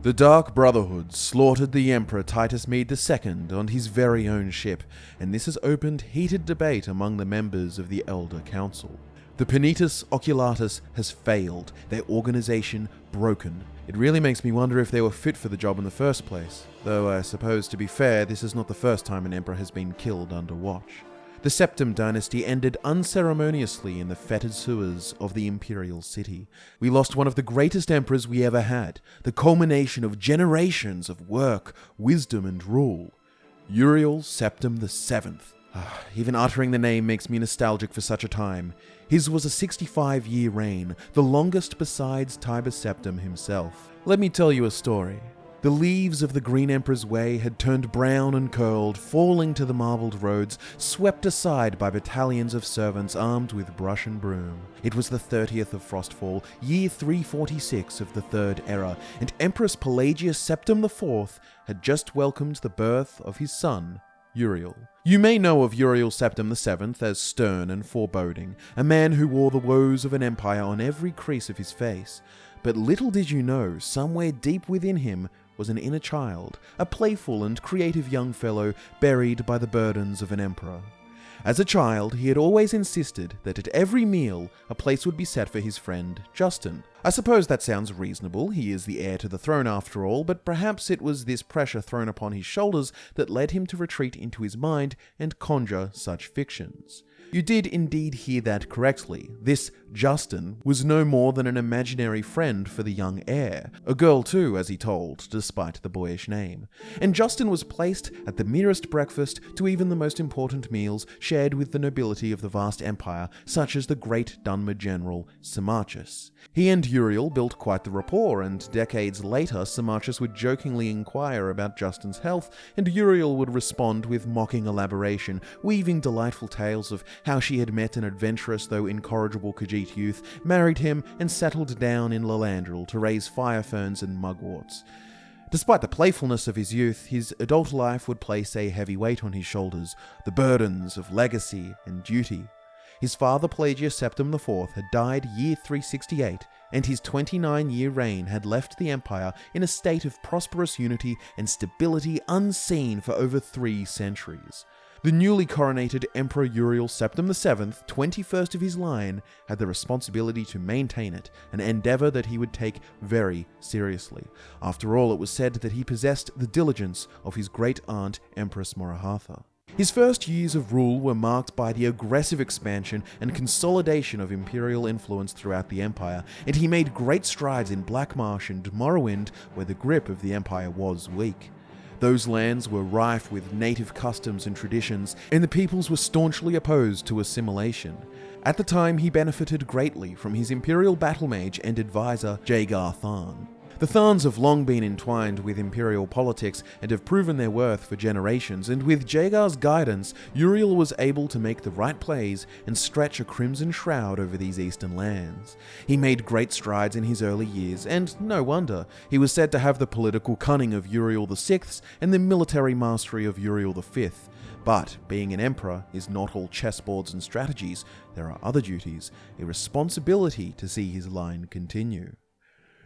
The Dark Brotherhood slaughtered the Emperor Titus Mede II on his very own ship, and this has opened heated debate among the members of the Elder Council. The Penitus Oculatus has failed, their organization broken. It really makes me wonder if they were fit for the job in the first place, though I suppose to be fair, this is not the first time an emperor has been killed under watch. The Septim dynasty ended unceremoniously in the fetid sewers of the imperial city. We lost one of the greatest emperors we ever had, the culmination of generations of work, wisdom, and rule. Uriel Septim VII. Even uttering the name makes me nostalgic for such a time. His was a 65-year reign, the longest besides Tiber Septim himself. Let me tell you a story. The leaves of the Green Emperor's Way had turned brown and curled, falling to the marbled roads, swept aside by battalions of servants armed with brush and broom. It was the 30th of Frostfall, year 346 of the Third Era, and Empress Pelagius Septim IV had just welcomed the birth of his son, Uriel. You may know of Uriel Septim VII as stern and foreboding, a man who wore the woes of an empire on every crease of his face. But little did you know, somewhere deep within him was an inner child, a playful and creative young fellow buried by the burdens of an emperor. As a child, he had always insisted that at every meal, a place would be set for his friend, Justin. I suppose that sounds reasonable, he is the heir to the throne after all, but perhaps it was this pressure thrown upon his shoulders that led him to retreat into his mind and conjure such fictions. You did indeed hear that correctly. This Justin was no more than an imaginary friend for the young heir. A girl too, as he told, despite the boyish name. And Justin was placed at the merest breakfast to even the most important meals shared with the nobility of the vast empire, such as the great Dunmer general, Symmachus. He and Uriel built quite the rapport, and decades later, Symmachus would jokingly inquire about Justin's health, and Uriel would respond with mocking elaboration, weaving delightful tales of how she had met an adventurous though incorrigible Khajiit youth, married him, and settled down in Lalandril to raise fire ferns and mugworts. Despite the playfulness of his youth, his adult life would place a heavy weight on his shoulders, the burdens of legacy and duty. His father Pelagius Septim IV had died year 368, and his 29-year reign had left the empire in a state of prosperous unity and stability unseen for over 3 centuries. The newly coronated Emperor Uriel Septim VII, 21st of his line, had the responsibility to maintain it, an endeavor that he would take very seriously. After all, it was said that he possessed the diligence of his great-aunt Empress Morohatha. His first years of rule were marked by the aggressive expansion and consolidation of imperial influence throughout the empire, and he made great strides in Blackmarsh and Morrowind, where the grip of the empire was weak. Those lands were rife with native customs and traditions, and the peoples were staunchly opposed to assimilation. At the time, he benefited greatly from his imperial battle mage and advisor, Jagar Tharn. The Tharns have long been entwined with imperial politics and have proven their worth for generations, and with Jagar's guidance, Uriel was able to make the right plays and stretch a crimson shroud over these eastern lands. He made great strides in his early years, and no wonder. He was said to have the political cunning of Uriel VI and the military mastery of Uriel V. But being an emperor is not all chessboards and strategies. There are other duties, a responsibility to see his line continue.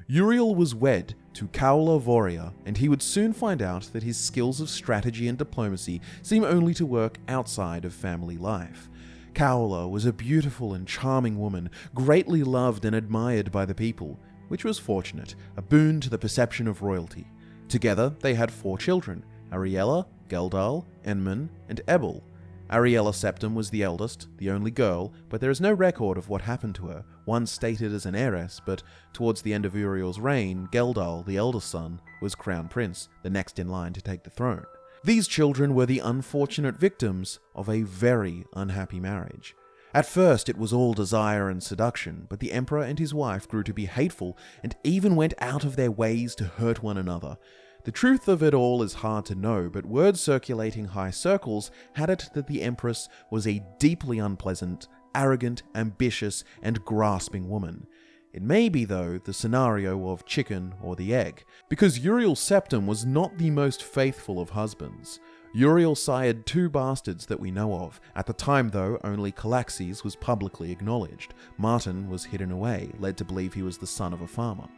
Uriel was wed to Kaula Voria, and he would soon find out that his skills of strategy and diplomacy seem only to work outside of family life. Kaula was a beautiful and charming woman, greatly loved and admired by the people, which was fortunate, a boon to the perception of royalty. Together, they had 4 children, Ariella, Geldal, Enman, and Ebel. Uriel Septim was the eldest, the only girl, but there is no record of what happened to her, once stated as an heiress, but towards the end of Uriel's reign, Geldal, the eldest son, was crown prince, the next in line to take the throne. These children were the unfortunate victims of a very unhappy marriage. At first it was all desire and seduction, but the emperor and his wife grew to be hateful and even went out of their ways to hurt one another. The truth of it all is hard to know, but word circulating high circles had it that the Empress was a deeply unpleasant, arrogant, ambitious, and grasping woman. It may be, though, the scenario of chicken or the egg, because Uriel Septim was not the most faithful of husbands. Uriel sired 2 bastards that we know of. At the time, though, only Calaxes was publicly acknowledged. Martin was hidden away, led to believe he was the son of a farmer.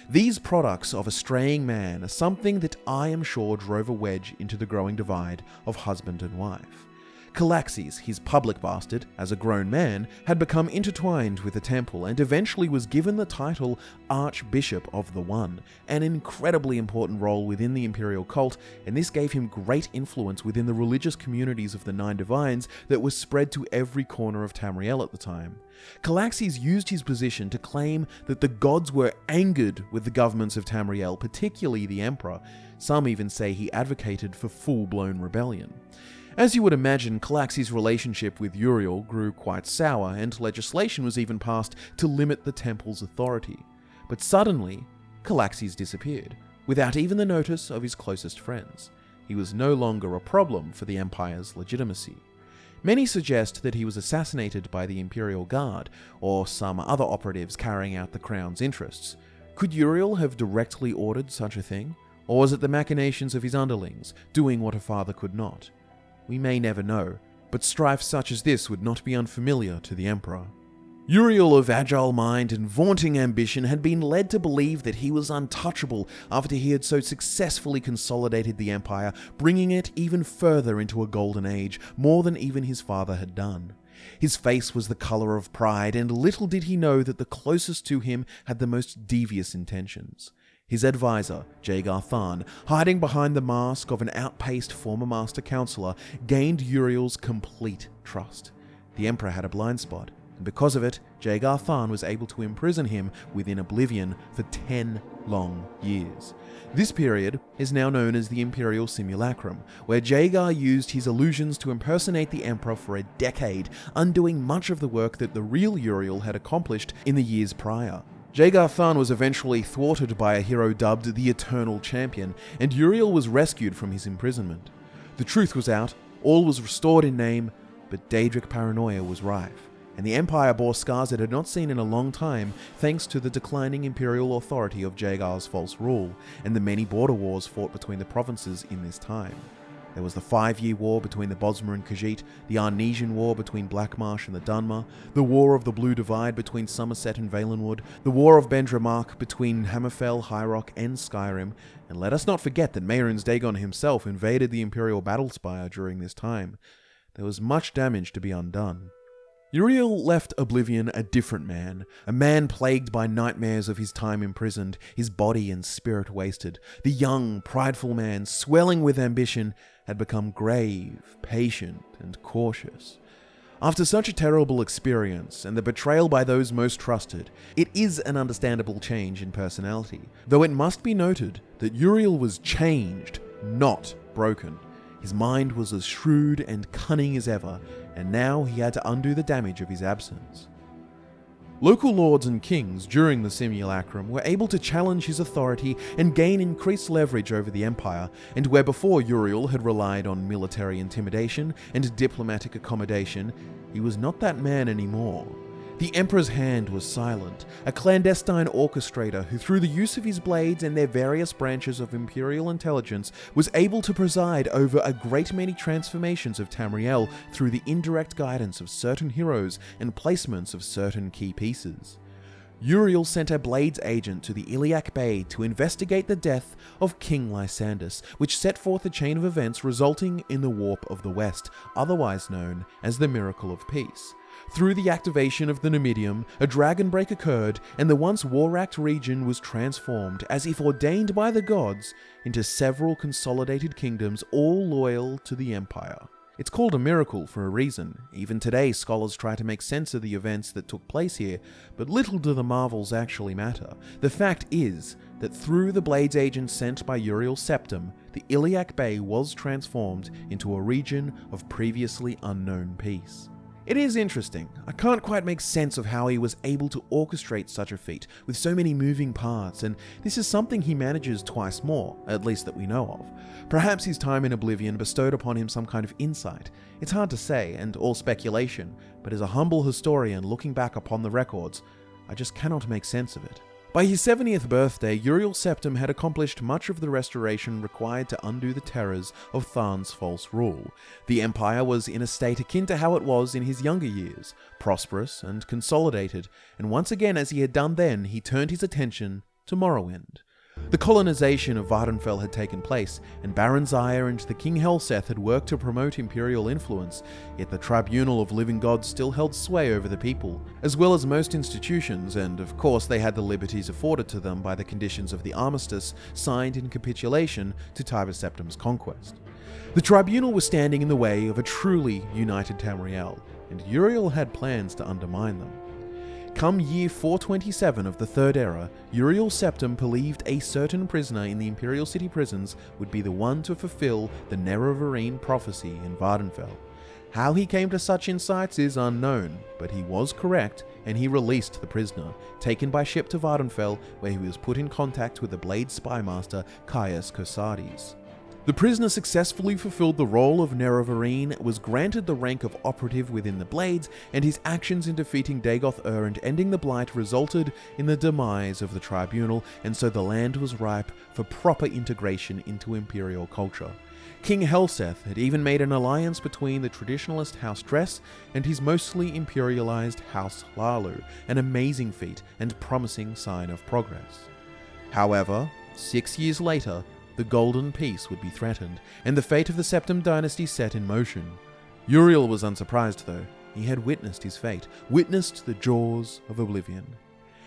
These products of a straying man are something that I am sure drove a wedge into the growing divide of husband and wife. Calaxes, his public bastard, as a grown man, had become intertwined with the temple and eventually was given the title Archbishop of the One, an incredibly important role within the imperial cult, and this gave him great influence within the religious communities of the Nine Divines that were spread to every corner of Tamriel at the time. Calaxes used his position to claim that the gods were angered with the governments of Tamriel, particularly the Emperor. Some even say he advocated for full-blown rebellion. As you would imagine, Calaxes' relationship with Uriel grew quite sour, and legislation was even passed to limit the temple's authority. But suddenly, Calaxes disappeared, without even the notice of his closest friends. He was no longer a problem for the Empire's legitimacy. Many suggest that he was assassinated by the Imperial Guard, or some other operatives carrying out the Crown's interests. Could Uriel have directly ordered such a thing? Or was it the machinations of his underlings, doing what a father could not? We may never know, but strife such as this would not be unfamiliar to the Emperor. Uriel, of agile mind and vaunting ambition, had been led to believe that he was untouchable after he had so successfully consolidated the Empire, bringing it even further into a golden age, more than even his father had done. His face was the colour of pride, and little did he know that the closest to him had the most devious intentions. His advisor, Jagar Tharn, hiding behind the mask of an outpaced former Master Counselor, gained Uriel's complete trust. The Emperor had a blind spot, and because of it, Jagar Tharn was able to imprison him within Oblivion for 10 long years. This period is now known as the Imperial Simulacrum, where Jagar used his illusions to impersonate the Emperor for a decade, undoing much of the work that the real Uriel had accomplished in the years prior. Jagar Tharn was eventually thwarted by a hero dubbed the Eternal Champion, and Uriel was rescued from his imprisonment. The truth was out, all was restored in name, but Daedric paranoia was rife, and the Empire bore scars it had not seen in a long time thanks to the declining imperial authority of Jagar's false rule, and the many border wars fought between the provinces in this time. There was the 5-year war between the Bosmer and Khajiit, the Arnesian War between Blackmarsh and the Dunmer, the War of the Blue Divide between Somerset and Valenwood, the War of Bendramark between Hammerfell, High Rock and Skyrim, and let us not forget that Mehrunes Dagon himself invaded the Imperial Battlespire during this time. There was much damage to be undone. Uriel left Oblivion a different man, a man plagued by nightmares of his time imprisoned, his body and spirit wasted. The young, prideful man, swelling with ambition, had become grave, patient, and cautious. After such a terrible experience, and the betrayal by those most trusted, it is an understandable change in personality, though it must be noted that Uriel was changed, not broken. His mind was as shrewd and cunning as ever, and now he had to undo the damage of his absence. Local lords and kings during the simulacrum were able to challenge his authority and gain increased leverage over the Empire, and where before Uriel had relied on military intimidation and diplomatic accommodation, he was not that man anymore. The Emperor's hand was silent, a clandestine orchestrator who, through the use of his blades and their various branches of imperial intelligence, was able to preside over a great many transformations of Tamriel through the indirect guidance of certain heroes and placements of certain key pieces. Uriel sent a Blades agent to the Iliac Bay to investigate the death of King Lysandus, which set forth a chain of events resulting in the Warp of the West, otherwise known as the Miracle of Peace. Through the activation of the Numidium, a dragon break occurred, and the once war-racked region was transformed, as if ordained by the gods, into several consolidated kingdoms, all loyal to the Empire. It's called a miracle for a reason. Even today, scholars try to make sense of the events that took place here, but little do the marvels actually matter. The fact is that through the Blades agent sent by Uriel Septim, the Iliac Bay was transformed into a region of previously unknown peace. It is interesting. I can't quite make sense of how he was able to orchestrate such a feat with so many moving parts, and this is something he manages twice more, at least that we know of. Perhaps his time in Oblivion bestowed upon him some kind of insight. It's hard to say, and all speculation, but as a humble historian looking back upon the records, I just cannot make sense of it. By his 70th birthday, Uriel Septim had accomplished much of the restoration required to undo the terrors of Tharn's false rule. The Empire was in a state akin to how it was in his younger years, prosperous and consolidated, and once again, as he had done then, he turned his attention to Morrowind. The colonization of Vvardenfell had taken place, and Baron Zaya and the King Helseth had worked to promote imperial influence, yet the Tribunal of Living Gods still held sway over the people, as well as most institutions, and of course they had the liberties afforded to them by the conditions of the armistice signed in capitulation to Tiber Septim's conquest. The Tribunal was standing in the way of a truly united Tamriel, and Uriel had plans to undermine them. Come year 427 of the Third Era, Uriel Septim believed a certain prisoner in the Imperial City prisons would be the one to fulfill the Nerevarine prophecy in Vvardenfell. How he came to such insights is unknown, but he was correct, and he released the prisoner, taken by ship to Vvardenfell, where he was put in contact with the Blade spymaster Caius Cosades. The prisoner successfully fulfilled the role of Nerevarine, was granted the rank of operative within the Blades, and his actions in defeating Dagoth-Ur and ending the Blight resulted in the demise of the Tribunal, and so the land was ripe for proper integration into Imperial culture. King Helseth had even made an alliance between the traditionalist House Dress and his mostly imperialized House Hlalu, an amazing feat and promising sign of progress. However, 6 years later, the Golden Peace would be threatened, and the fate of the Septim dynasty set in motion. Uriel was unsurprised though. He had witnessed his fate, witnessed the jaws of Oblivion.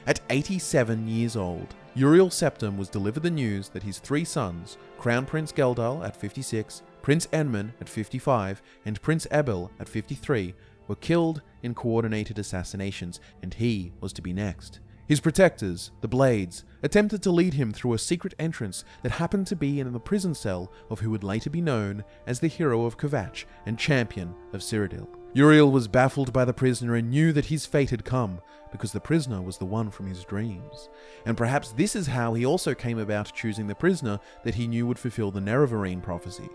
At 87 years old, Uriel Septim was delivered the news that his 3 sons, Crown Prince Geldal at 56, Prince Enman at 55, and Prince Ebel at 53, were killed in coordinated assassinations, and he was to be next. His protectors, the Blades, attempted to lead him through a secret entrance that happened to be in the prison cell of who would later be known as the hero of Kvatch and champion of Cyrodiil. Uriel was baffled by the prisoner and knew that his fate had come, because the prisoner was the one from his dreams. And perhaps this is how he also came about choosing the prisoner that he knew would fulfill the Nerevarine prophecy.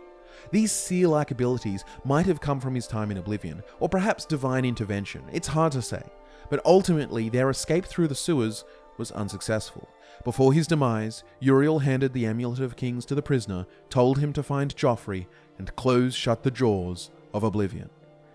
These seer-like abilities might have come from his time in Oblivion, or perhaps divine intervention, it's hard to say. But ultimately, their escape through the sewers was unsuccessful. Before his demise, Uriel handed the Amulet of Kings to the prisoner, told him to find Joffrey, and close shut the jaws of Oblivion.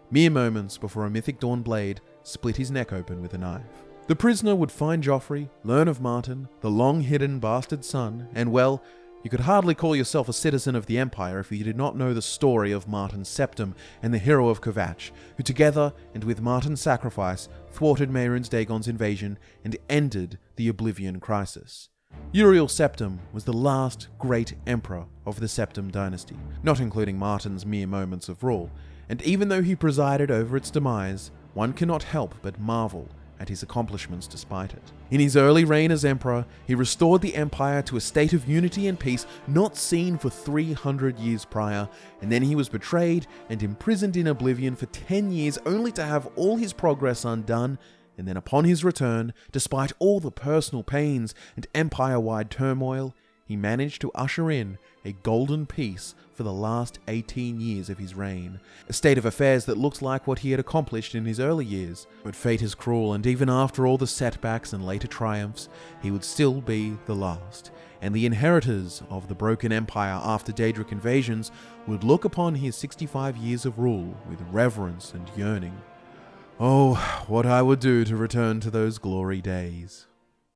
Mere moments before a Mythic Dawn blade split his neck open with a knife. The prisoner would find Joffrey, learn of Martin, the long-hidden bastard son, and well, you could hardly call yourself a citizen of the Empire if you did not know the story of Martin Septim and the hero of Kvatch, who together, and with Martin's sacrifice, thwarted Mehrunes Dagon's invasion and ended the Oblivion crisis. Uriel Septim was the last great emperor of the Septim dynasty, not including Martin's mere moments of rule, and even though he presided over its demise, one cannot help but marvel at his accomplishments despite it. In his early reign as emperor, he restored the empire to a state of unity and peace not seen for 300 years prior, and then he was betrayed and imprisoned in Oblivion for 10 years only to have all his progress undone, and then upon his return, despite all the personal pains and empire-wide turmoil, he managed to usher in a golden peace for the last 18 years of his reign, a state of affairs that looked like what he had accomplished in his early years. But fate is cruel, and even after all the setbacks and later triumphs, he would still be the last, and the inheritors of the broken empire after Daedric invasions would look upon his 65 years of rule with reverence and yearning. Oh, what I would do to return to those glory days.